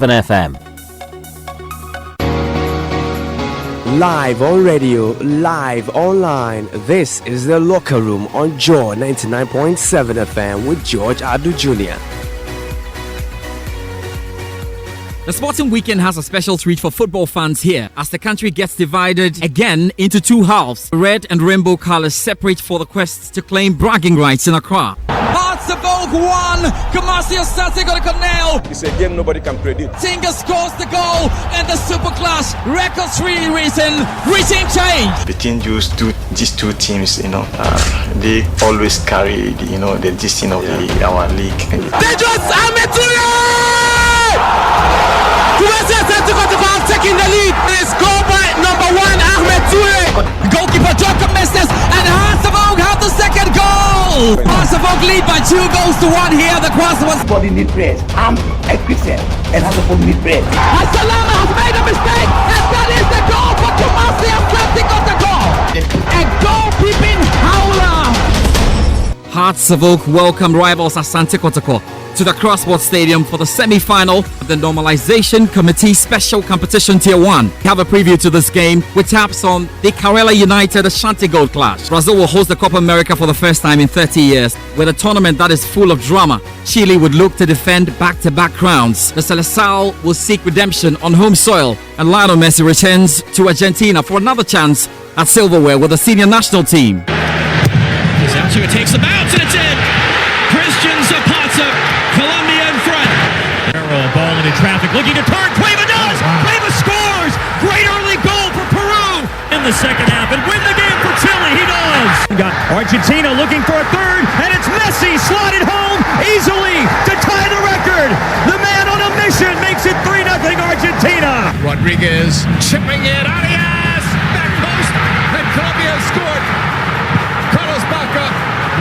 FM. Live on radio, live online. This is the Locker Room on Joy 99.7 FM with George Adu Jr. The sporting weekend has a special treat for football fans here as the country gets divided again into two halves. Red and rainbow colors separate for the quest to claim bragging rights in Accra. Hearts of Oak 1, Kumasi Asante got a canal. It's a game nobody can predict. Tinga scores the goal and the Super Clash records reaching change. Between these two teams, they always carry the destiny of our league. Dangerous Ahmed taking the lead. It's goal by number 1 Ahmed Toure. Goalkeeper Jacob Mesnes and Hearts of Oak have the second goal. Hearts of Oak lead by 2 goals to 1 here. The cross was body need press. I'm a Christian and Hearts of Oak need press. Salama has made a mistake and that is the goal for Kumasi Asante got the goal. A goalkeeping howler. Hearts of Oak welcome rivals Asante Kotoko to the Crossport Stadium for the semi-final of the Normalization Committee Special Competition Tier 1. We have a preview to this game with taps on the Karela United Ashanti Gold Clash. Brazil will host the Copa America for the first time in 30 years with a tournament that is full of drama. Chile would look to defend back-to-back crowns. The Seleção will seek redemption on home soil, and Lionel Messi returns to Argentina for another chance at silverware with the senior national team. It takes the bounce and it's in. Christian Zapata, Colombia in front. Arrow, ball into traffic, looking to turn. Cueva does. Cueva scores. Great early goal for Peru in the second half and win the game for Chile. He does. Got Argentina looking for a third, and it's Messi slotted home easily to tie the record. The man on a mission makes it 3-0 Argentina. Rodriguez chipping it. Arias back post, and Colombia scored. Carlos Baca,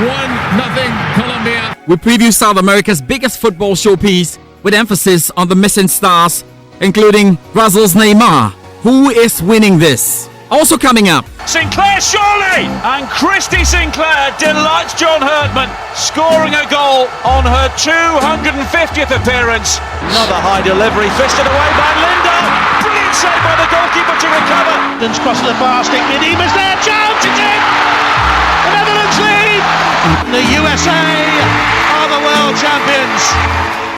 1-0 Colombia. We preview South America's biggest football showpiece with emphasis on the missing stars, including Brazil's Neymar. Who is winning this? Also coming up, Sinclair surely, and Christy Sinclair delights John Hurtman, scoring a goal on her 250th appearance. Another high delivery, fisted away by Linda. Brilliant save by the goalkeeper to recover. Then crosses the far stick, Nidima's there, chance, it's in! The Netherlands lead! The USA are the world champions.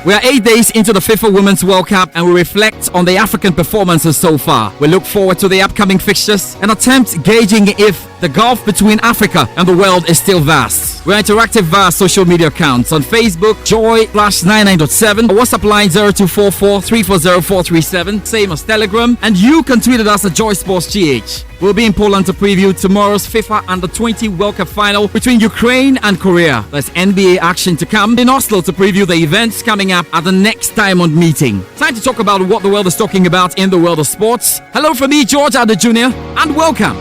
we are 8 days into the FIFA Women's World Cup and we reflect on the African performances so far. We look forward to the upcoming fixtures and attempt gauging if the gulf between Africa and the world is still vast. We're interactive via social media accounts on Facebook, Joy +99.7, WhatsApp line 0244 340 437, same as Telegram, and you can tweet at us at Joy Sports GH. We'll be in Poland to preview tomorrow's FIFA Under-20 World Cup final between Ukraine and Korea. There's NBA action to come in Oslo to preview the events coming up at the next Diamond meeting. Time to talk about what the world is talking about in the world of sports. Hello from me, George Adu Jr., and welcome.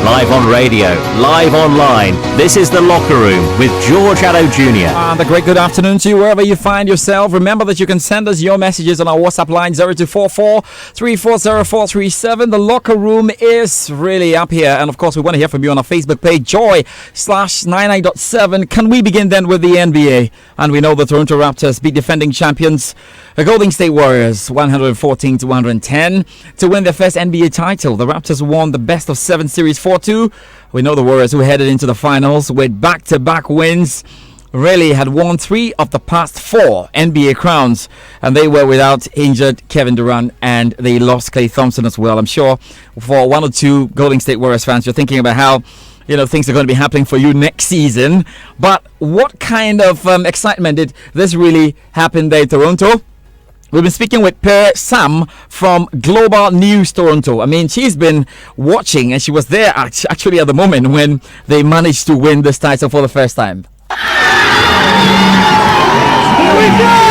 Live on radio, live online. This is The Locker Room with George Adu Jr. And a great good afternoon to you wherever you find yourself. Remember that you can send us your messages on our WhatsApp line 0244 340 437. The Locker Room is really up here. And of course, we want to hear from you on our Facebook page, Joy /99.7. Can we begin then with the NBA? And we know the Toronto Raptors beat defending champions, the Golden State Warriors, 114-110 to win their first NBA title. The Raptors won the best of 7 series 4-2. We know the Warriors, who headed into the finals with back-to-back wins, really had won 3 of the past 4 NBA crowns, and they were without injured Kevin Durant, and they lost Klay Thompson as well. I'm sure for 1 or 2 Golden State Warriors fans, you're thinking about how things are going to be happening for you next season. But what kind of excitement did this really happen there in Toronto? We've been speaking with Per Sam from Global News Toronto. I mean, she's been watching, and she was there actually at the moment when they managed to win this title for the first time. Here we go!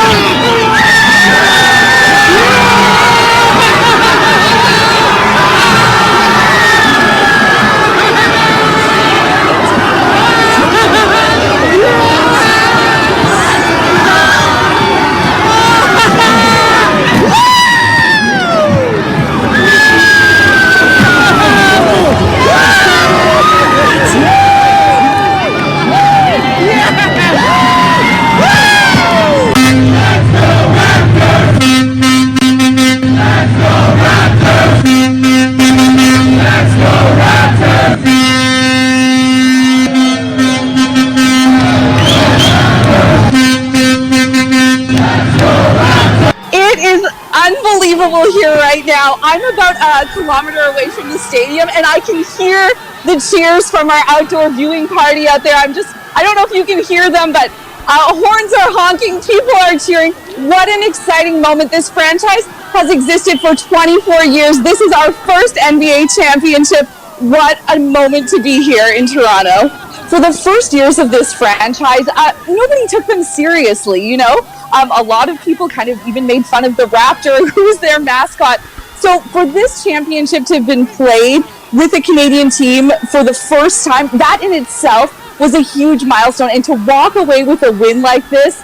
unbelievable here right now. I'm about a kilometer away from the stadium, and I can hear the cheers from our outdoor viewing party out there. I don't know if you can hear them, but horns are honking, people are cheering. What an exciting moment. This franchise has existed for 24 years. This is our first NBA championship. What a moment to be here in Toronto. For the first years of this franchise, nobody took them seriously, you know? A lot of people kind of even made fun of the Raptor, who's their mascot. So for this championship to have been played with a Canadian team for the first time, that in itself was a huge milestone. And to walk away with a win like this,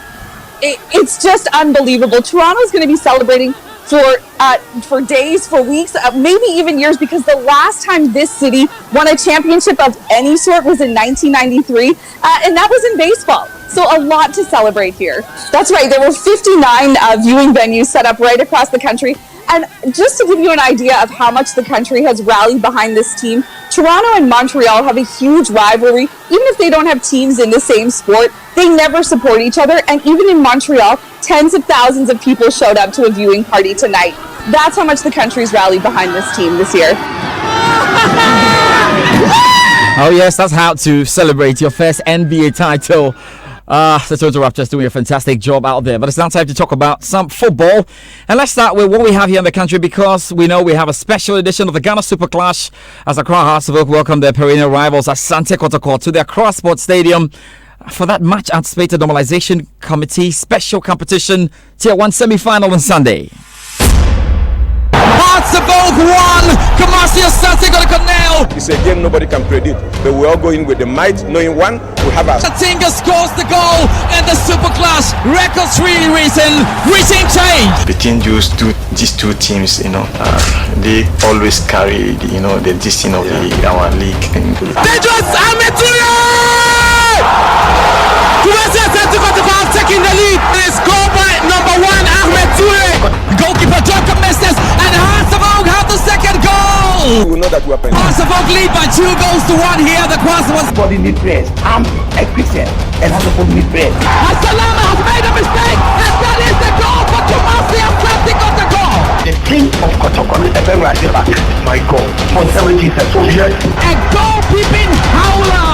it's just unbelievable. Toronto's going to be celebrating for days, for weeks, maybe even years, because the last time this city won a championship of any sort was in 1993, and that was in baseball. So a lot to celebrate here. That's right, there were 59 viewing venues set up right across the country. And just to give you an idea of how much the country has rallied behind this team, Toronto and Montreal have a huge rivalry. Even if they don't have teams in the same sport, they never support each other. And even in Montreal, tens of thousands of people showed up to a viewing party tonight. That's how much the country's rallied behind this team this year. Oh yes, that's how to celebrate your first NBA title. The Toronto Raptors doing a fantastic job out there. But it's now time to talk about some football. And let's start with what we have here in the country, because we know we have a special edition of the Ghana Super Clash as Accra Hearts of Oak welcome their perennial rivals Asante Kotoko to their Accra Sports Stadium for that much anticipated normalization committee special competition Tier 1 semi-final on Sunday. Hearts of Oak 1, Kumasi Asante Kotoko. It's a game nobody can predict, but we all go in with the might, knowing one, we have our... Tatinga scores the goal, and the Super Clash records really reaching change. Between these two teams, they always carry the destiny of our league. Dangerous Ahmed Toure! Kumasi Asante Kotoko taking the lead. It's goal by number 1 Ahmed Toure. Goalkeeper Jacob Mestes, and Hearts of Oak have the second goal. We know that we are penalty. Hearts of Oak lead by 2 goals to 1 here. The cross was... Body need press. Arm Equisel and has a full need press. Salama has made a mistake, and that is the goal for Kumasi Asante Kotoko. The king of Kotoko, FM Rajimak, my God, for 70 years. A goal-keeping howler.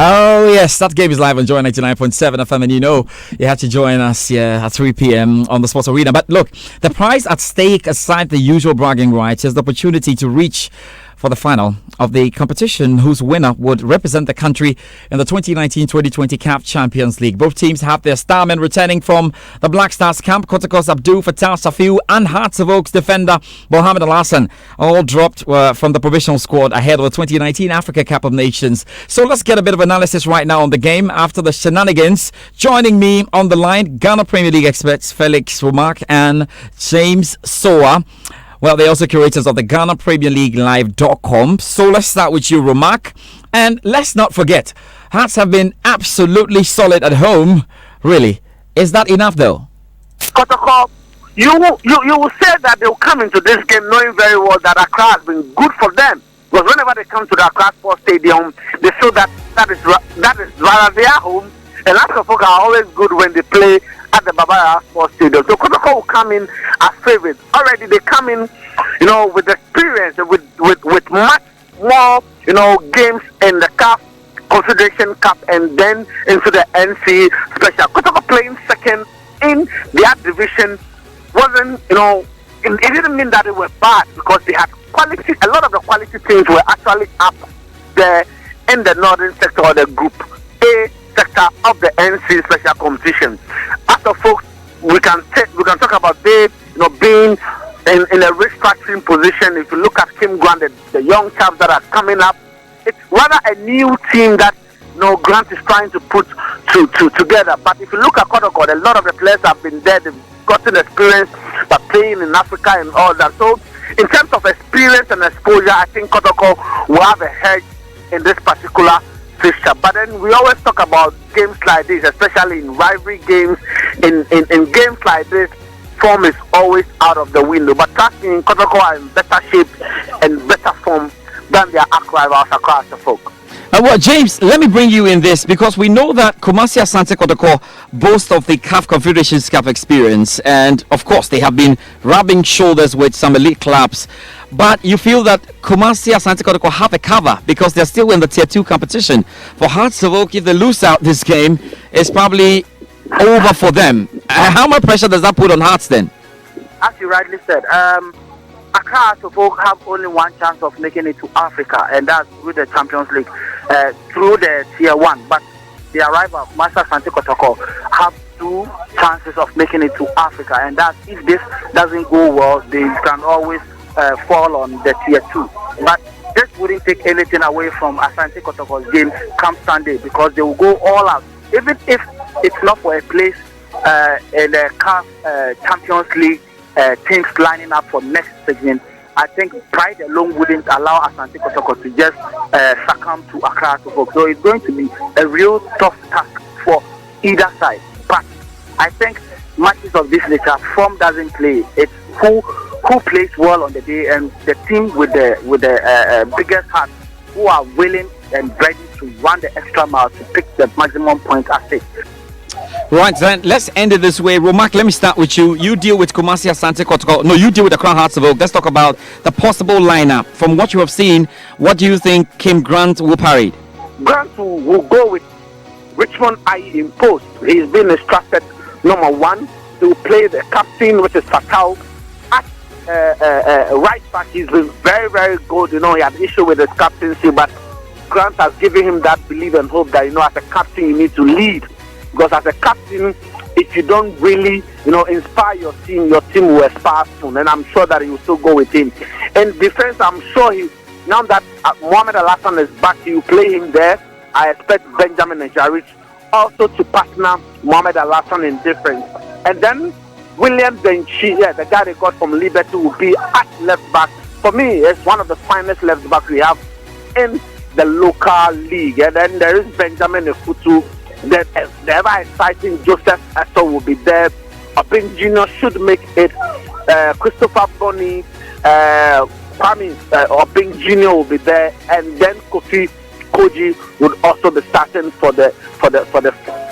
Oh yes, that game is live on Joy 99.7 FM, and you know you have to join us here at 3 p.m. on the Sports Arena. But look, the prize at stake, aside the usual bragging rights, is the opportunity to reach for the final of the competition, whose winner would represent the country in the 2019-2020 CAF Champions League. Both teams have their starmen returning from the Black Stars camp. Kotoko's Abdul Fattah Safiu and Hearts of Oak's defender Mohamed Al-Hassan all dropped from the provisional squad ahead of the 2019 Africa Cup of Nations. So let's get a bit of analysis right now on the game after the shenanigans. Joining me on the line, Ghana Premier League experts Felix Womack and James Soa. Well, they're also curators of the Ghana Premier League Live.com. So let's start with you, Womack. And let's not forget, Hearts have been absolutely solid at home. Really. Is that enough, though? Kotoko, you will say that they will come into this game knowing very well that Accra has been good for them. Because whenever they come to the Accra Sports Stadium, they feel that is rather their home. And African folk are always good when they play at the Baba Sports Stadium. So Kotoko will come in as favorites. Already they come in, with experience, with much more, games in the CAF Confederation Cup and then into the NC Special. Kotoko playing second in their division wasn't, it didn't mean that they were bad, because they had quality. A lot of the quality teams were actually up there in the northern sector or the Group A sector of the NC Special Competition. After folks, we can talk about they, being in a restructuring position. If you look at Kim Grant, the young chaps that are coming up, it's rather a new team that Grant is trying to put together. But if you look at Kotoko, a lot of the players have been there. They've gotten experience by playing in Africa and all that. So in terms of experience and exposure, I think Kotoko will have a hedge in this particular fixture. But then we always talk about games like this, especially in rivalry games. In games like this, form is always out of the window. But trust me, Kotoko are in better shape and better form than their arch rivals across the folk. Well, James, let me bring you in this because we know that Kumasi Asante Kotoko boast of the CAF Confederations Cup experience, and of course they have been rubbing shoulders with some elite clubs. But you feel that Kumasi Asante Kotoko have a cover because they're still in the Tier 2 competition. For Hearts of Oak, if they lose out this game, it's probably over for them. How much pressure does that put on Hearts then? As you rightly said, Accra as folk have only one chance of making it to Africa, and that's through the Champions League, through the Tier 1. But the arrival of Master Asante Kotoko have 2 chances of making it to Africa, and that's if this doesn't go well, they can always fall on the Tier 2. But this wouldn't take anything away from Asante Kotoko's game come Sunday, because they will go all out. Even if it's not for a place in the CAF Champions League, things lining up for next season, I think pride alone wouldn't allow Asante Kotoko to just succumb to Accra to Folk. So it's going to be a real tough task for either side. But I think matches of this nature, form doesn't play. It's who plays well on the day, and the team with the biggest heart, who are willing and ready to run the extra mile to pick the maximum point at stake. Right, then let's end it this way. Romak, let me start with you. You deal with Kumasi Asante Kotoko. No, you deal with the Crown Hearts of Oak. Let's talk about the possible lineup. From what you have seen, what do you think Kim Grant will parade? Grant will go with Richmond IE in post. He's been instructed number 1 to play the captain, which is Fatal. At right back, he's been very, very good. You know, he had issue with his captaincy, but Grant has given him that belief and hope that, you know, as a captain, you need to lead. Because as a captain, if you don't really, you know, inspire your team will aspire soon. And I'm sure that he will still go with him. In defense, I'm sure now that Mohamed Al-Hassan is back, he will play him there. I expect Benjamin and Jarich also to partner Mohamed Al-Hassan in defense. And then William Benchi, the guy they got from Liberty, will be at left back. For me, it's one of the finest left backs we have in the local league. And then there is Benjamin Efutu. The ever exciting Joseph Esso will be there. Opin Junior should make it. Christopher Bonny, Kwame Opin Junior will be there, and then Kofi Koji would also be starting for the.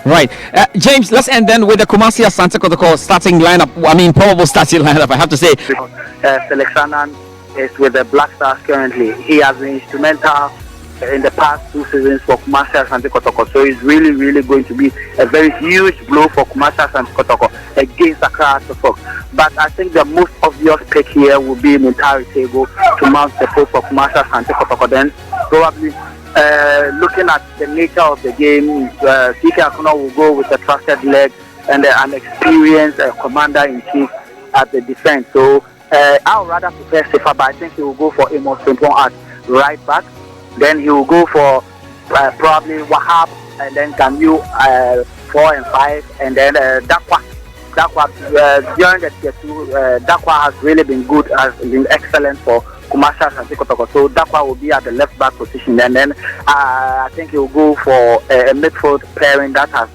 Right, James. Let's end then with the Kumasi Asante Kotoko starting lineup. I mean, probable starting lineup. I have to say. Selexanan is with the Black Stars currently. He has been instrumental in the past 2 seasons for Kumasi Asante Kotoko, so it's really, really going to be a very huge blow for Kumasi Asante Kotoko against Accra as a Fox. But I think the most obvious pick here will be Muntari Tego to mount the post for Kumasi Asante Kotoko. Then probably looking at the nature of the game, CK Akuna will go with a trusted leg and an experienced commander-in-chief at the defense. So I would rather prefer Sefa, but I think he will go for Amos Frimpong at right back. Then he will go for probably Wahab, and then Camus 4 and 5, and then Dakwa. During the Tier 2, Dakwa has really been good, has been excellent for Kumasi Asante Kotoko. So Dakwa will be at the left back position, and then I think he will go for a midfield pairing that has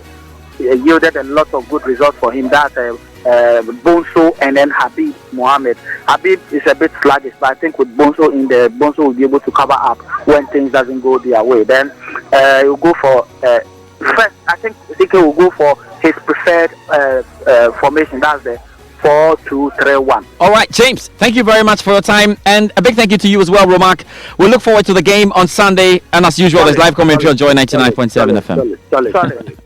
yielded a lot of good results for him. That's Bonso and then Habib Mohammed. Habib is a bit sluggish, but I think with Bonso in there, Bonso will be able to cover up when things doesn't go their way. Then he'll go for first. I think Zeke will go for his preferred formation. That's the 4-2-3-1. All right, James, thank you very much for your time, and a big thank you to you as well, Romak. We look forward to the game on Sunday, and as usual, there's live commentary on Joy 99.7 FM.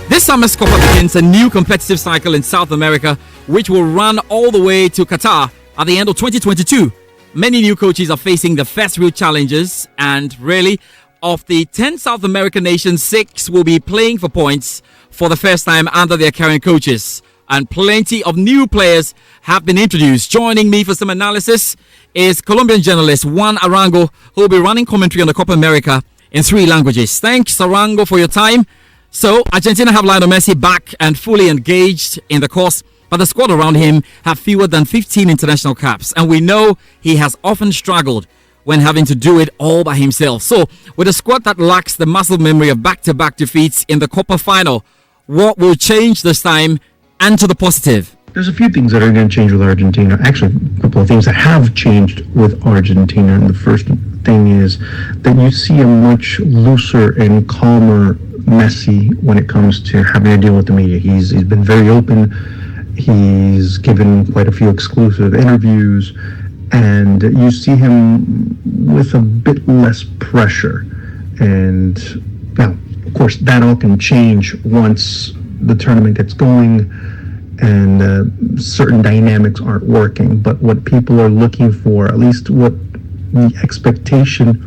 This summer's Copa begins a new competitive cycle in South America, which will run all the way to Qatar at the end of 2022. Many new coaches are facing the first real challenges, and really, of the 10 South American nations, 6 will be playing for points for the first time under their current coaches. And plenty of new players have been introduced. Joining me for some analysis is Colombian journalist Juan Arango, who will be running commentary on the Copa America in 3 languages. Thanks, Arango, for your time. So, Argentina have Lionel Messi back and fully engaged in the course, but the squad around him have fewer than 15 international caps, and we know he has often struggled when having to do it all by himself. So, with a squad that lacks the muscle memory of back-to-back defeats in the Copa final, what will change this time and to the positive? There's a few things that are going to change with Argentina. Actually, a couple of things that have changed with Argentina. And the first thing is that you see a much looser and calmer Messi when it comes to having to deal with the media. He's been very open. He's given quite a few exclusive interviews, and you see him with a bit less pressure. And now, of course, that all can change once the tournament gets going and certain dynamics aren't working. But what people are looking for, at least what the expectation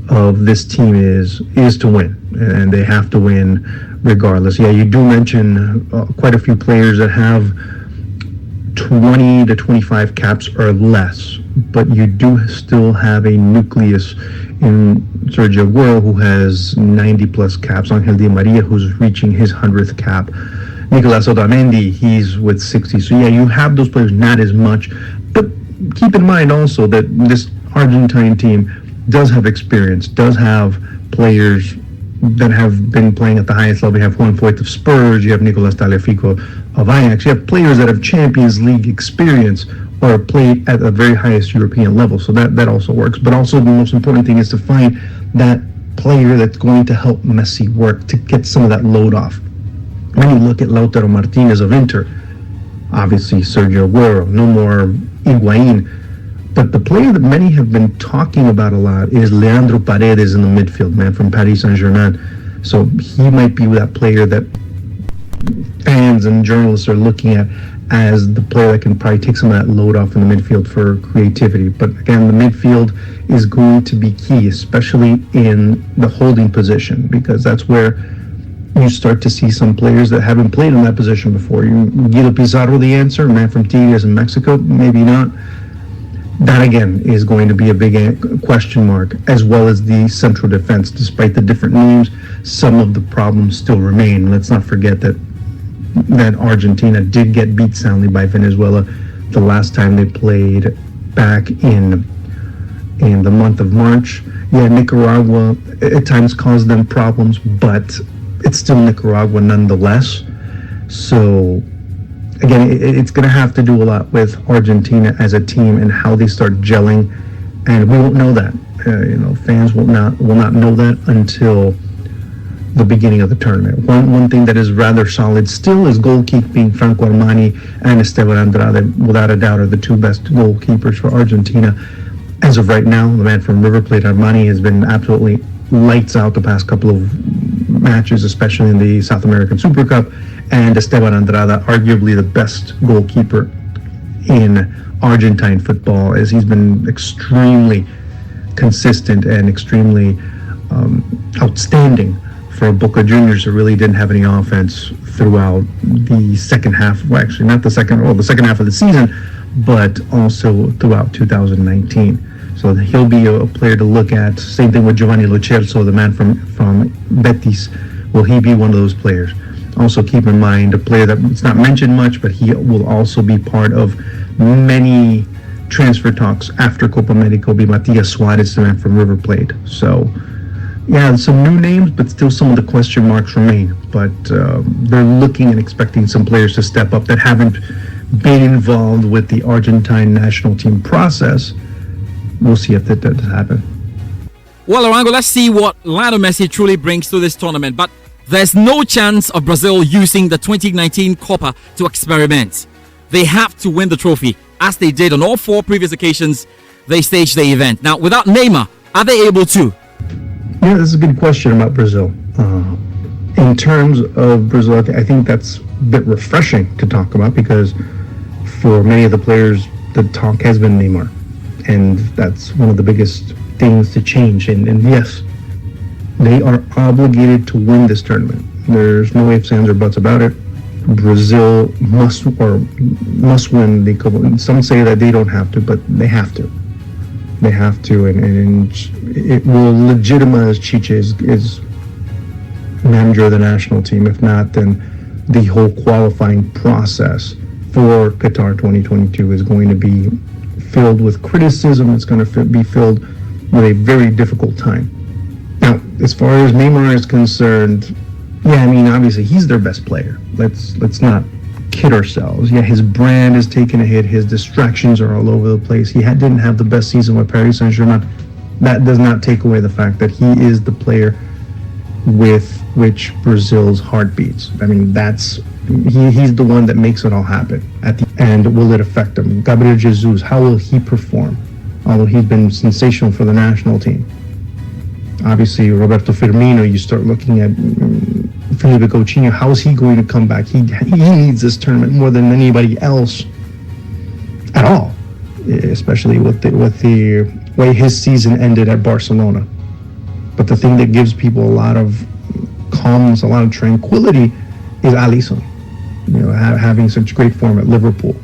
of this team is to win, and they have to win regardless. Yeah, you do mention quite a few players that have 20 to 25 caps or less, but you do still have a nucleus in Sergio Aguero, who has 90 plus caps, Angel Di Maria, who's reaching his 100th cap, Nicolas Otamendi, he's with 60. So yeah, you have those players, not as much, but keep in mind also that this Argentine team does have experience, does have players that have been playing at the highest level. You have Juan Foyth of Spurs, you have Nicolas Tagliafico of Ajax, you have players that have Champions League experience or played at the very highest European level, so that also works. But also the most important thing is to find that player that's going to help Messi work to get some of that load off. When you look at Lautaro Martinez of Inter, obviously Sergio Aguero, no more Higuain, but the player that many have been talking about a lot is Leandro Paredes in the midfield, man, from Paris Saint-Germain. So he might be that player that fans and journalists are looking at as the player that can probably take some of that load off in the midfield for creativity. But again, the midfield is going to be key, especially in the holding position, because that's where you start to see some players that haven't played in that position before. Guido Pizarro, the answer, man from Tigres in Mexico, maybe not. That again is going to be a big question mark, as well as the central defense. Despite the different names, some of the problems still remain. Let's not forget that Argentina did get beat soundly by Venezuela the last time they played back in the month of March. Yeah, Nicaragua at times caused them problems, but it's still Nicaragua nonetheless. So again, it's going to have to do a lot with Argentina as a team and how they start gelling, and we won't know that. Fans will not know that until the beginning of the tournament. One thing that is rather solid still is goalkeeping. Franco Armani and Esteban Andrade, without a doubt, are the two best goalkeepers for Argentina as of right now. The man from River Plate, Armani, has been absolutely lights out the past couple of matches, especially in the South American Super Cup. And Esteban Andrade, arguably the best goalkeeper in Argentine football, as he's been extremely consistent and extremely outstanding for Boca Juniors, who really didn't have any offense throughout the second half. Well, actually, not the second half of the season, but also throughout 2019. So he'll be a player to look at. Same thing with Giovanni Lo Celso, the man from Betis. Will he be one of those players? Also keep in mind a player that's not mentioned much, but he will also be part of many transfer talks after Copa America, will be Matias Suarez, the man from River Plate. So yeah, some new names, but still some of the question marks remain. But they're looking and expecting some players to step up that haven't been involved with the Argentine national team process. We'll see if that does happen. Well, Arango, let's see what Lionel Messi truly brings to this tournament. But there's no chance of Brazil using the 2019 Copa to experiment. They have to win the trophy, as they did on all four previous occasions they staged the event. Now, without Neymar, are they able to? Yeah, this is a good question about Brazil. In terms of Brazil, I think that's a bit refreshing to talk about, because for many of the players, the talk has been Neymar. And that's one of the biggest things to change. And yes, they are obligated to win this tournament. There's no ifs, ands, or buts about it. Brazil must win the Copa. Some say that they don't have to, but they have to. They have to, and it will legitimize Chiche as manager of the national team. If not, then the whole qualifying process for Qatar 2022 is going to be filled with criticism. It's going to be filled with a very difficult time. Now, as far as Neymar is concerned, yeah, I mean, obviously he's their best player. Let's not kid ourselves. Yeah, his brand is taking a hit. His distractions are all over the place. He didn't have the best season with Paris Saint-Germain. That does not take away the fact that he is the player with which Brazil's heart beats. I mean, he's the one that makes it all happen at the end. Will it affect him? Gabriel Jesus, how will he perform? Although he's been sensational for the national team. Obviously, Roberto Firmino, you start looking at Felipe Coutinho, how is he going to come back? He needs this tournament more than anybody else at all, especially with the way his season ended at Barcelona. But the thing that gives people a lot of calmness, a lot of tranquility is Alisson, having such great form at Liverpool.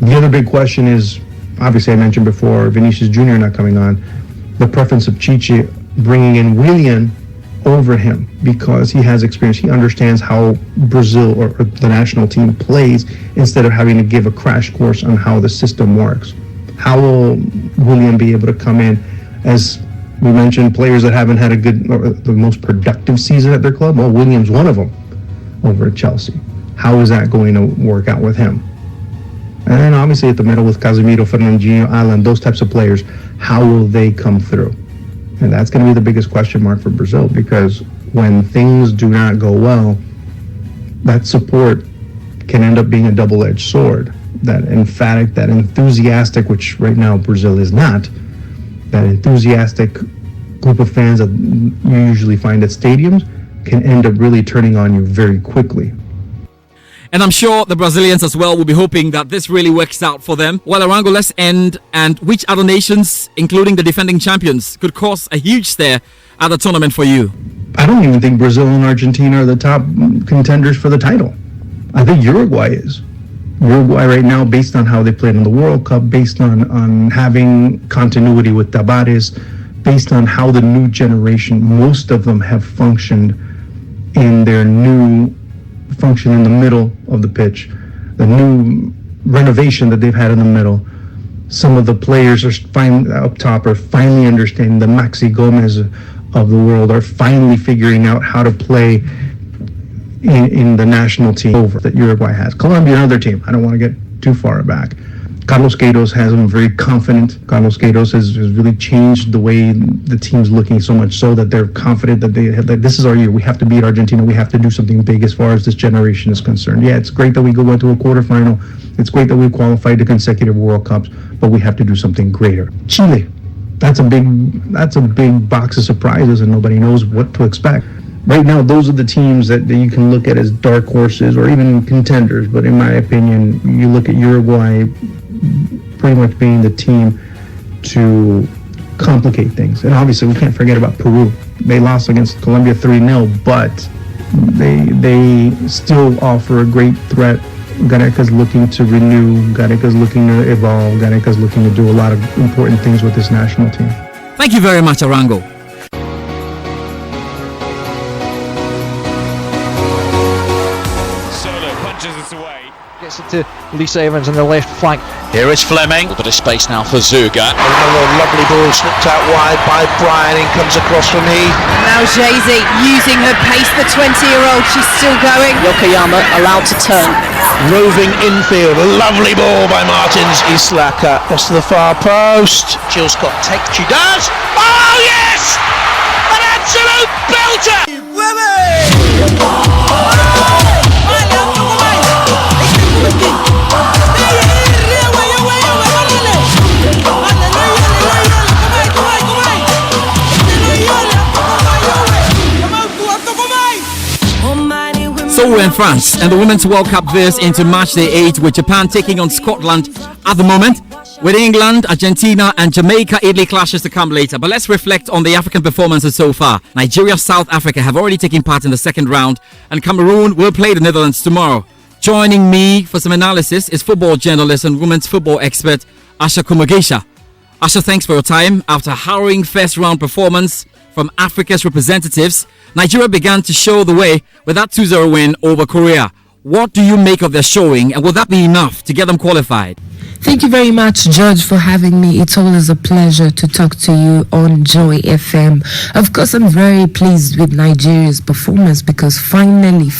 The other big question is, obviously I mentioned before, Vinicius Jr. not coming on, the preference of Chichi bringing in Willian over him because he has experience. He understands how Brazil or the national team plays instead of having to give a crash course on how the system works. How will Willian be able to come in? As we mentioned, players that haven't had a good or the most productive season at their club. Well, William's one of them over at Chelsea. How is that going to work out with him? And then obviously at the middle with Casemiro, Fernandinho, Alan, those types of players, how will they come through? And that's going to be the biggest question mark for Brazil, because when things do not go well, that support can end up being a double-edged sword. That emphatic, that enthusiastic, which right now Brazil is not, that enthusiastic group of fans that you usually find at stadiums can end up really turning on you very quickly. And I'm sure the Brazilians as well will be hoping that this really works out for them. Well, Arango, let's end. And which other nations, including the defending champions, could cause a huge stir at the tournament for you? I don't even think Brazil and Argentina are the top contenders for the title. I think Uruguay is. Uruguay right now, based on how they played in the World Cup, based on having continuity with Tavares, based on how the new generation, most of them have functioned in their new function in the middle of the pitch, the new renovation that they've had in the middle. Some of the players are up top are finally understanding. The Maxi Gomez of the world are finally figuring out how to play in the national team over that Uruguay has. Colombia, another team. I don't want to get too far back. Carlos Queiroz has them very confident. Carlos Queiroz has really changed the way the team's looking, so much so that they're confident that this is our year. We have to beat Argentina. We have to do something big as far as this generation is concerned. Yeah, it's great that we go into a quarterfinal. It's great that we qualified to consecutive World Cups, but we have to do something greater. Chile, that's a big box of surprises, and nobody knows what to expect. Right now, those are the teams that you can look at as dark horses or even contenders. But in my opinion, you look at Uruguay pretty much being the team to complicate things. And obviously, we can't forget about Peru. They lost against Colombia 3-0, but they still offer a great threat. Gareca's looking to renew. Gareca's looking to evolve. Gareca's looking to do a lot of important things with this national team. Thank you very much, Arango. Gets it to Lisa Evans on the left flank. Here is Fleming. A bit of space now for Zuga. Another lovely ball snipped out wide by Brian. In comes across from me. Now Jay-Z using her pace, the 20-year-old. She's still going. Yokoyama allowed to turn. Roving infield. A lovely ball by Martins. Islaka across to the far post. Jill Scott takes. She does. Oh, yes! An absolute belter! So we're in France, and the Women's World Cup veers into match day 8, with Japan taking on Scotland at the moment. With England, Argentina and Jamaica, Italy clashes to come later. But let's reflect on the African performances so far. Nigeria, South Africa have already taken part in the second round, and Cameroon will play the Netherlands tomorrow. Joining me for some analysis is football journalist and women's football expert Asha Kumagesha. Asha, thanks for your time. After a harrowing first round performance from Africa's representatives, Nigeria began to show the way with that 2-0 win over Korea. What do you make of their showing, and will that be enough to get them qualified? Thank you very much, George, for having me. It's always a pleasure to talk to you on Joy FM. Of course, I'm very pleased with Nigeria's performance because finally,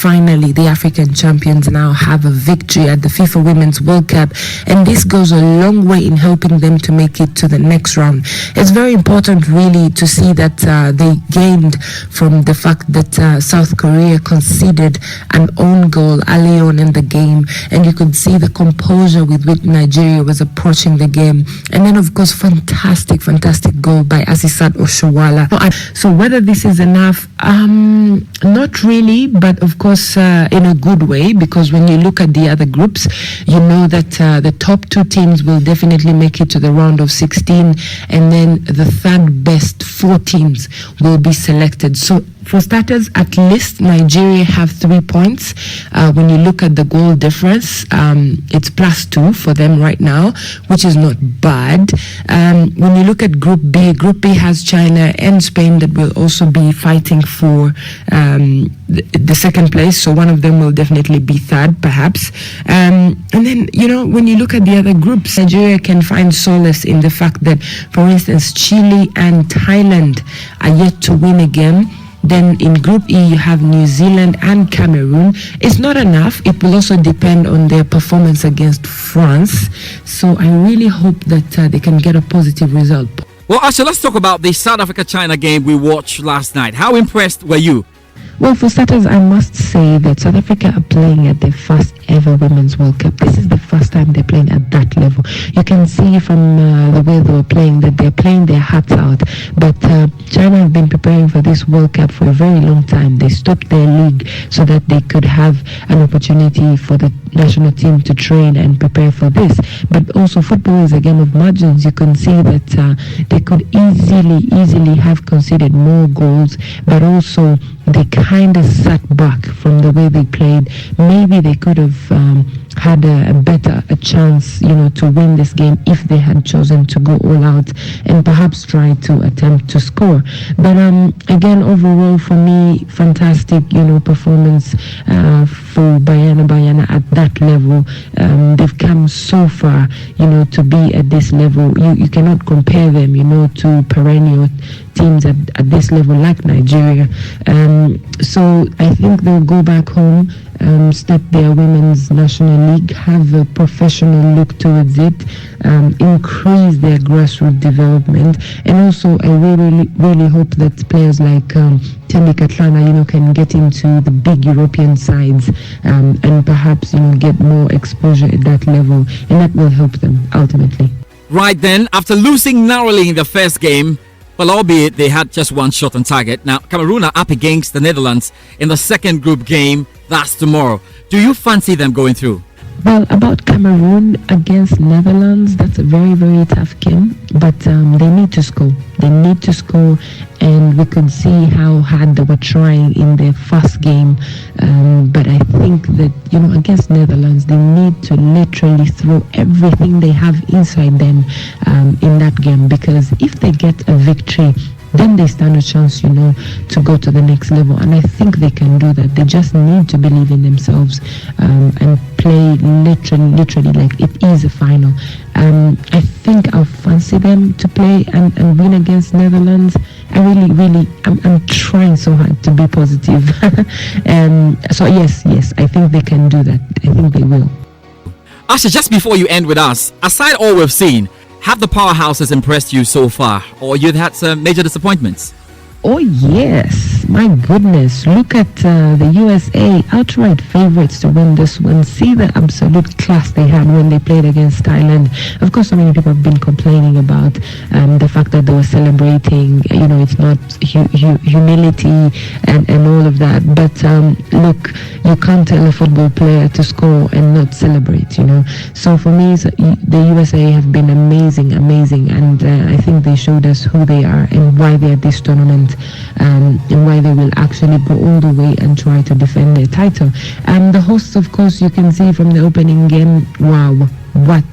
the African champions now have a victory at the FIFA Women's World Cup, and this goes a long way in helping them to make it to the next round. It's very important, really, to see that they gained from the fact that South Korea conceded an own goal early on in the game, and you could see the composure with which Nigeria was approaching the game. And then, of course, fantastic goal by Asisat Oshoala. So whether this is enough, not really, but of course in a good way, because when you look at the other groups, you know that the top 2 teams will definitely make it to the round of 16, and then the third best 4 teams will be selected. So for starters, at least Nigeria have 3 points. When you look at the goal difference, it's +2 for them right now, which is not bad. When you look at Group B has China and Spain that will also be fighting for the second place. So one of them will definitely be third, perhaps. And then, when you look at the other groups, Nigeria can find solace in the fact that, for instance, Chile and Thailand are yet to win again. Then in Group E, you have New Zealand and Cameroon. It's not enough. It will also depend on their performance against France. So I really hope that they can get a positive result. Well, Asha, let's talk about the South Africa-China game we watched last night. How impressed were you? Well, for starters, I must say that South Africa are playing at their first ever Women's World Cup. This is the first time they're playing at that level. You can see from the way they were playing that they're playing their hearts out. But China have been preparing for this World Cup for a very long time. They stopped their league so that they could have an opportunity for the national team to train and prepare for this. But also, football is a game of margins. You can see that they could easily have conceded more goals, but also they kind of sat back from the way they played. Maybe they could have had a chance, to win this game if they had chosen to go all out and perhaps try to attempt to score. But again, overall for me, fantastic, performance for Banyana at that level. They've come so far, to be at this level. You cannot compare them, to perennial teams at this level like Nigeria. So I think they'll go back home, start their women's national league, have a professional look towards it, increase their grassroots development, and also I really hope that players like Thembi Kgatlana, can get into the big European sides, and perhaps get more exposure at that level, and that will help them ultimately. Right then, after losing narrowly in the first game, well, albeit they had just one shot on target. Now, Cameroon are up against the Netherlands in the second group game. That's tomorrow. Do you fancy them going through? Well, about Cameroon against Netherlands, that's a very, very tough game. But they need to score. And we could see how hard they were trying in their first game. But I think that, against Netherlands, they need to literally throw everything they have inside them in that game. Because if they get a victory, then they stand a chance, to go to the next level. And I think they can do that. They just need to believe in themselves and play literally like it is a final. I think I'll fancy them to play and win against Netherlands. I'm trying so hard to be positive. So yes, I think they can do that. I think they will. Asha, just before you end with us, aside all we've seen, have the powerhouses impressed you so far, or you've had some major disappointments? Oh yes, my goodness, look at the USA, outright favorites to win this one. See the absolute class they had when they played against Thailand. Of course, so many people have been complaining about the fact that they were celebrating, it's not humility and all of that. But look, you can't tell a football player to score and not celebrate, So for me, the USA have been amazing, and I think they showed us who they are and why they're at this tournament. And why they will actually go all the way and try to defend their title. And the hosts, of course, you can see from the opening game, wow, what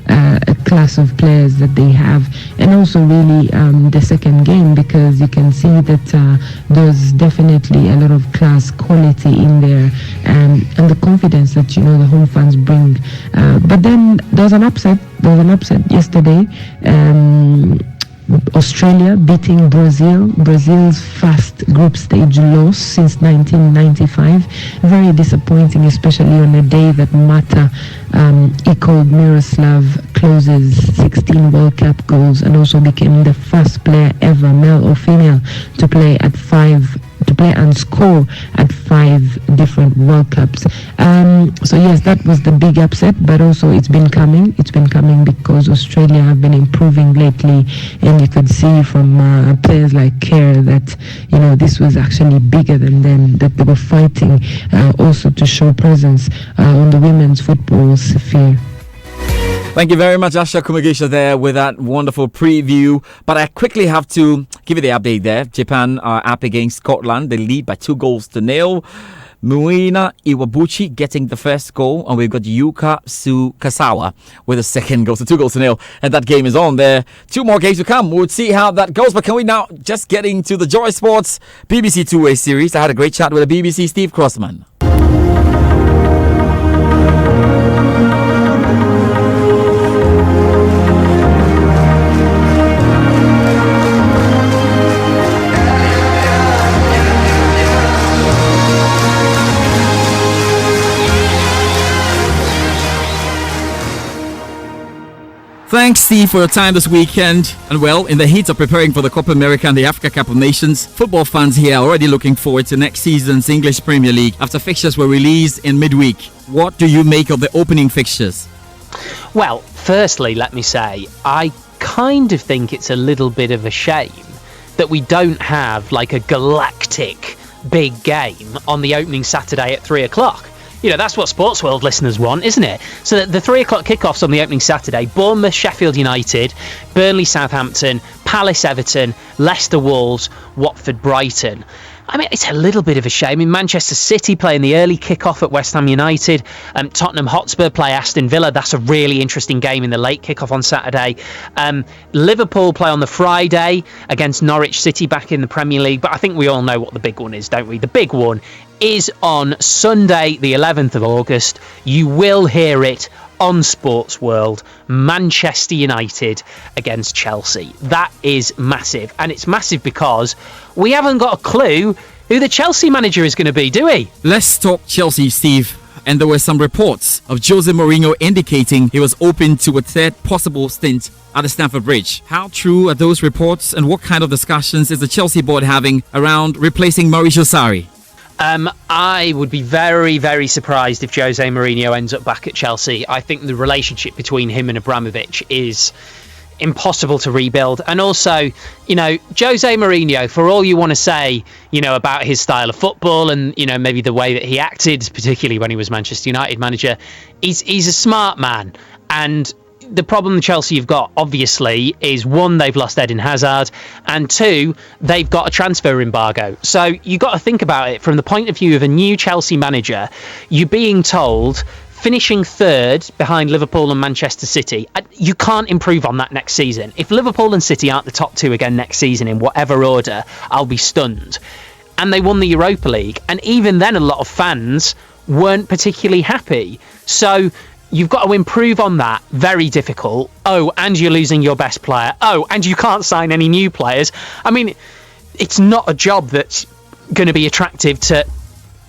a class of players that they have. And also really the second game, because you can see that there's definitely a lot of class quality in there, and the confidence that the home fans bring. But But then there was an upset yesterday. Australia beating Brazil. Brazil's first group stage loss since 1995. Very disappointing, especially on a day that Mata equaled Miroslav Klose's 16 World Cup goals and also became the first player ever, male or female, to play and score at 5 different World Cups. So yes, that was the big upset, but also it's been coming because Australia have been improving lately, and you could see from players like Kerr that, you know, this was actually bigger than them, that they were fighting also to show presence on the women's football sphere. Thank you very much, Asha Kumagisha, there with that wonderful preview. But I quickly have to give you the update there. Japan are up against Scotland. They lead by 2-0. Muina Iwabuchi getting the first goal, and we've got Yuka Tsukasa with the second goal. So 2-0, and that game is on there. 2 more games to come. We'll see how that goes. But can we now just get into the Joy Sports BBC Two-Way series? I had a great chat with the BBC Steve Crossman. Thanks, Steve, for your time this weekend. And well, in the heat of preparing for the Copa America and the Africa Cup of Nations, football fans here are already looking forward to next season's English Premier League after fixtures were released in midweek. What do you make of the opening fixtures? Well, firstly, let me say, I kind of think it's a little bit of a shame that we don't have like a galactic big game on the opening Saturday at 3 o'clock. You know, that's what Sports World listeners want, isn't it? So the 3 o'clock kickoffs on the opening Saturday: Bournemouth, Sheffield United, Burnley, Southampton, Palace, Everton, Leicester, Wolves, Watford, Brighton. I mean, it's a little bit of a shame. In Manchester City playing the early kickoff at West Ham United, Tottenham Hotspur play Aston Villa. That's a really interesting game in the late kickoff on Saturday. Liverpool play on the Friday against Norwich City back in the Premier League. But I think we all know what the big one is, don't we? The big one is on Sunday, the 11th of August. You will hear it on Sports World. Manchester United against Chelsea. That is massive, and it's massive because we haven't got a clue who the Chelsea manager is going to be, do we? Let's talk Chelsea, Steve. And there were some reports of Jose Mourinho indicating he was open to a third possible stint at the Stamford Bridge. How true are those reports, and what kind of discussions is the Chelsea board having around replacing Mauricio Sarri? I would be very, very surprised if Jose Mourinho ends up back at Chelsea. I think the relationship between him and Abramovich is impossible to rebuild. And also, you know, Jose Mourinho, for all you want to say, you know, about his style of football and, you know, maybe the way that he acted, particularly when he was Manchester United manager, he's a smart man. And the problem Chelsea have got, obviously, is one, they've lost Eden Hazard, and two, they've got a transfer embargo. So you've got to think about it from the point of view of a new Chelsea manager. You're being told, finishing third behind Liverpool and Manchester City, you can't improve on that next season. If Liverpool and City aren't the top two again next season in whatever order, I'll be stunned. And they won the Europa League, and even then a lot of fans weren't particularly happy. So you've got to improve on that. Very difficult. Oh, and you're losing your best player. Oh, and you can't sign any new players. I mean, it's not a job that's going to be attractive to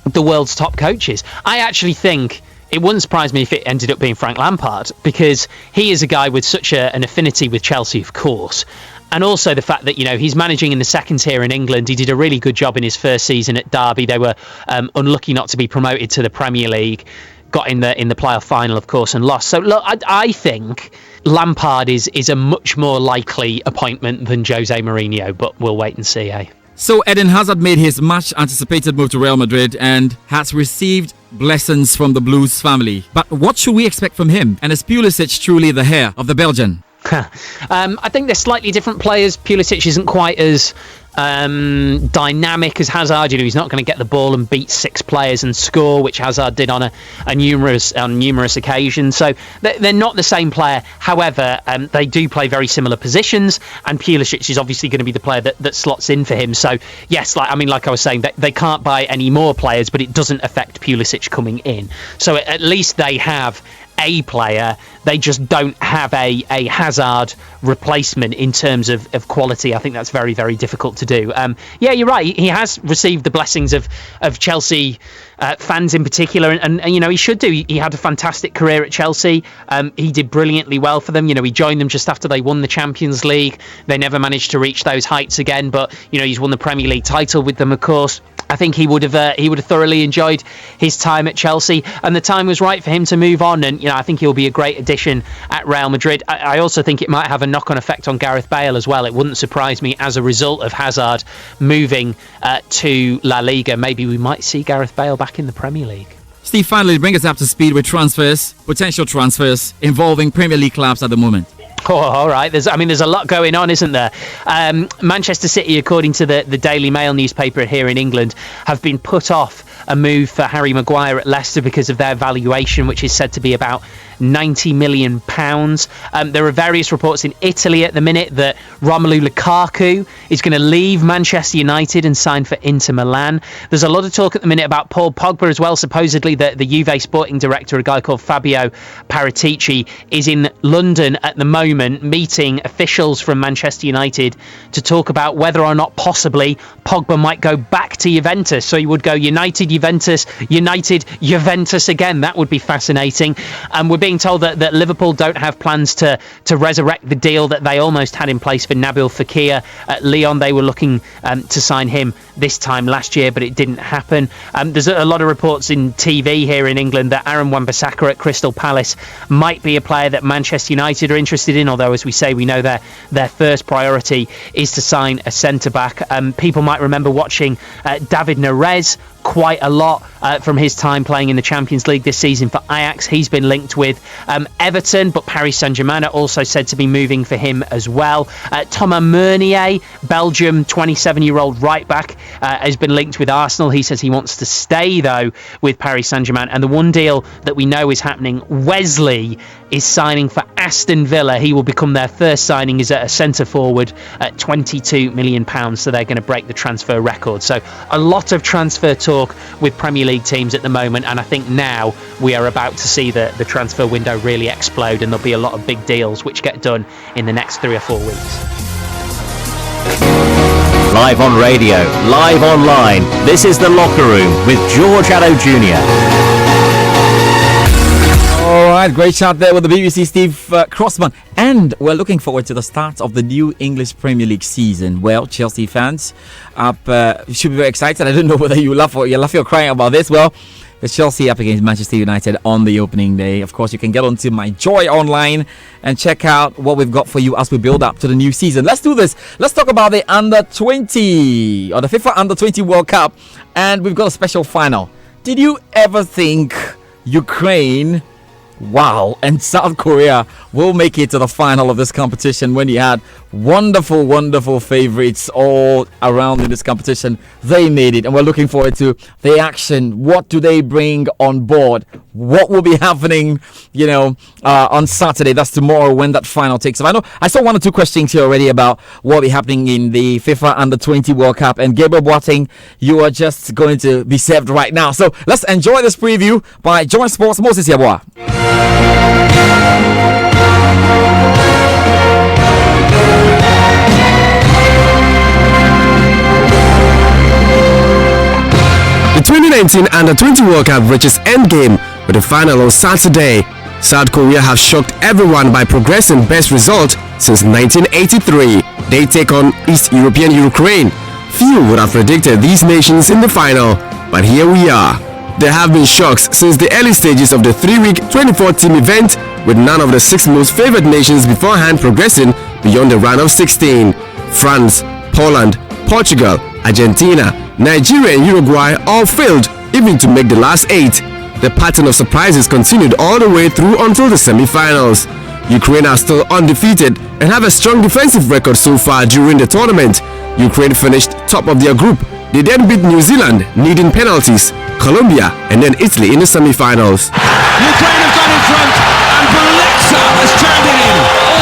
the world's top coaches. I actually think it wouldn't surprise me if it ended up being Frank Lampard, because he is a guy with such an affinity with Chelsea, of course. And also the fact that, you know, he's managing in the second tier in England. He did a really good job in his first season at Derby. They were unlucky not to be promoted to the Premier League. Got in the playoff final, of course, and lost. So look, I think Lampard is a much more likely appointment than Jose Mourinho, but we'll wait and see, eh? So Eden Hazard made his much anticipated move to Real Madrid and has received blessings from the Blues family. But what should we expect from him? And is Pulisic truly the heir of the Belgian? I think they're slightly different players. Pulisic isn't quite as dynamic as Hazard. You know, he's not going to get the ball and beat six players and score, which Hazard did on numerous occasions. So they're not the same player. However, they do play very similar positions, and Pulisic is obviously going to be the player that slots in for him. So yes, like I was saying, they can't buy any more players, but it doesn't affect Pulisic coming in. So at least they have a player. They just don't have a Hazard replacement in terms of quality. I think that's very, very difficult to do. Yeah, you're right. He has received the blessings of Chelsea fans in particular, and you know, he should do. He had a fantastic career at Chelsea. He did brilliantly well for them. You know, he joined them just after they won the Champions League. They never managed to reach those heights again, but you know, he's won the Premier League title with them, of course. I think he would have thoroughly enjoyed his time at Chelsea, and the time was right for him to move on. And you know, I think he'll be a great addition at Real Madrid. I also think it might have a knock-on effect on Gareth Bale as well. It wouldn't surprise me as a result of Hazard moving to La Liga. Maybe we might see Gareth Bale back in the Premier League. Steve, finally bring us up to speed with potential transfers involving Premier League clubs at the moment. Oh, all right. There's a lot going on, isn't there? Manchester City, according to the Daily Mail newspaper here in England, have been put off a move for Harry Maguire at Leicester because of their valuation, which is said to be about £90 million. There are various reports in Italy at the minute that Romelu Lukaku is going to leave Manchester United and sign for Inter Milan. There's a lot of talk at the minute about Paul Pogba as well. Supposedly the Juve sporting director, a guy called Fabio Paratici, is in London at the moment meeting officials from Manchester United to talk about whether or not possibly Pogba might go back to Juventus. So he would go United, Juventus again. That would be fascinating. And we're being told that Liverpool don't have plans to resurrect the deal that they almost had in place for Nabil Fekir at Lyon. They were looking to sign him this time last year, but it didn't happen. There's a lot of reports in TV here in England that Aaron Wan-Bissaka at Crystal Palace might be a player that Manchester United are interested in, although, as we say, we know their first priority is to sign a centre-back. People might remember watching David Neres quite a lot from his time playing in the Champions League this season for Ajax. He's been linked with Everton, but Paris Saint-Germain are also said to be moving for him as well. Thomas Meunier, Belgium 27-year-old right-back, has been linked with Arsenal. He says he wants to stay, though, with Paris Saint-Germain. And the one deal that we know is happening, Wesley is signing for Aston Villa. He will become their first signing as a centre-forward at £22 million, so they're going to break the transfer record. So a lot of transfer talk with Premier League teams at the moment, and I think now we are about to see the transfer window really explode, and there'll be a lot of big deals which get done in the next 3 or 4 weeks. Live on radio, live online, this is The Locker Room with George Addo Jr. All right, great shout there with the BBC Steve Crossman. And we're looking forward to the start of the new English Premier League season. Well, Chelsea fans should be very excited. I don't know whether you laugh or crying about this. Well, it's Chelsea up against Manchester United on the opening day. Of course, you can get onto My Joy online and check out what we've got for you as we build up to the new season. Let's do this. Let's talk about the Under-20 or the FIFA Under-20 World Cup. And we've got a special final. Did you ever think Ukraine, and South Korea will make it to the final of this competition when you had wonderful favorites all around in this competition? They made it, and we're looking forward to the action. What do they bring on board? What will be happening, on Saturday? That's tomorrow when that final takes off. I saw 1 or 2 questions here already about what will be happening in the FIFA Under-20 World Cup, and Gabriel Boateng, you are just going to be served right now. So let's enjoy this preview by Joy Sports. Moses Yabwa. The 2019 Under-20 World Cup reaches endgame with the final on Saturday. South Korea have shocked everyone by progressing best result since 1983. They take on East European Ukraine. Few would have predicted these nations in the final, but here we are. There have been shocks since the early stages of the 3-week 24-team event, with none of the 6 most favored nations beforehand progressing beyond the round of 16. France, Poland, Portugal, Argentina, Nigeria and Uruguay all failed even to make the last 8. The pattern of surprises continued all the way through until the semi-finals. Ukraine are still undefeated and have a strong defensive record so far during the tournament. Ukraine finished top of their group. They then beat New Zealand, needing penalties, Colombia, and then Italy in the semi-finals. Ukraine have gone in front, and Bjelica has turned it in.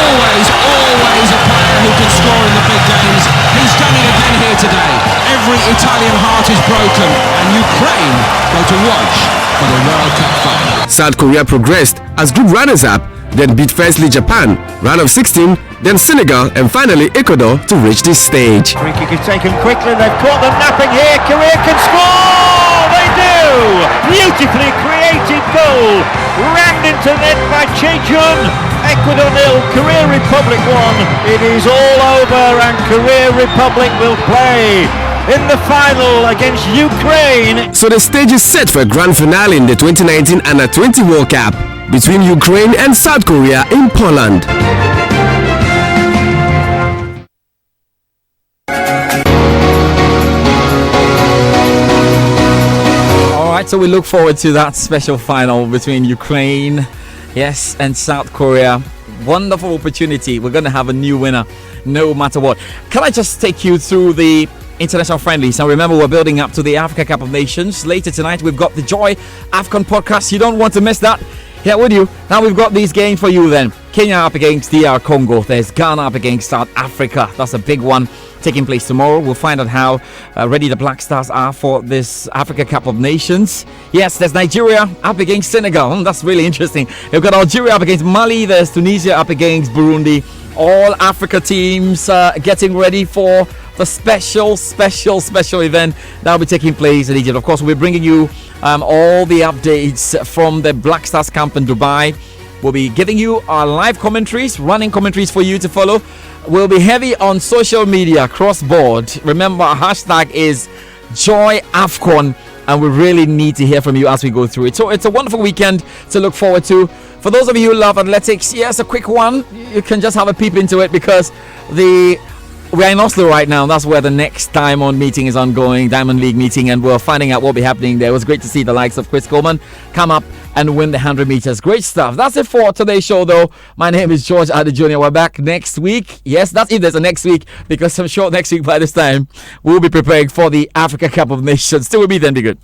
Always a player who can score in the big games. He's done it again here today. Every Italian heart is broken, and Ukraine go to watch for the World Cup final. South Korea progressed as group runners-up, then beat firstly Japan, round of 16, then Senegal, and finally Ecuador to reach this stage. Free kick is taken quickly, they've caught them napping here, Korea can score! They do! Beautifully created goal, rammed into net by Chejun. Ecuador 0, Korea Republic 1. It is all over and Korea Republic will play in the final against Ukraine. So the stage is set for a grand finale in the 2019 Under-20 World Cup between Ukraine and South Korea in Poland. Alright, so we look forward to that special final between Ukraine, yes, and South Korea. Wonderful opportunity. We're going to have a new winner no matter what. Can I just take you through the international friendlies? And remember, we're building up to the Africa Cup of Nations. Later tonight, we've got the Joy AFCON podcast. You don't want to miss that. Here with you. Now we've got these games for you then. Kenya up against DR Congo. There's Ghana up against South Africa. That's a big one taking place tomorrow. We'll find out how ready the Black Stars are for this Africa Cup of Nations. Yes, there's Nigeria up against Senegal. That's really interesting. We've got Algeria up against Mali. There's Tunisia up against Burundi. All Africa teams getting ready for the special event that will be taking place in Egypt. Of course, we're bringing you all the updates from the Black Stars camp in Dubai. We'll be giving you our live commentaries, running commentaries for you to follow. We'll be heavy on social media cross board. Remember, our hashtag is JoyAFCON, and we really need to hear from you as we go through it. So it's a wonderful weekend to look forward to. For those of you who love athletics, yes, a quick one. You can just have a peep into it because we're in Oslo right now. That's where the next Diamond meeting is ongoing, Diamond League meeting, and we're finding out what will be happening there. It was great to see the likes of Chris Coleman come up and win the 100 meters. Great stuff. That's it for today's show, though. My name is George Addo Jr. We're back next week. Yes, that's if there's a next week, because I'm sure next week by this time we'll be preparing for the Africa Cup of Nations. Still with me then, be good.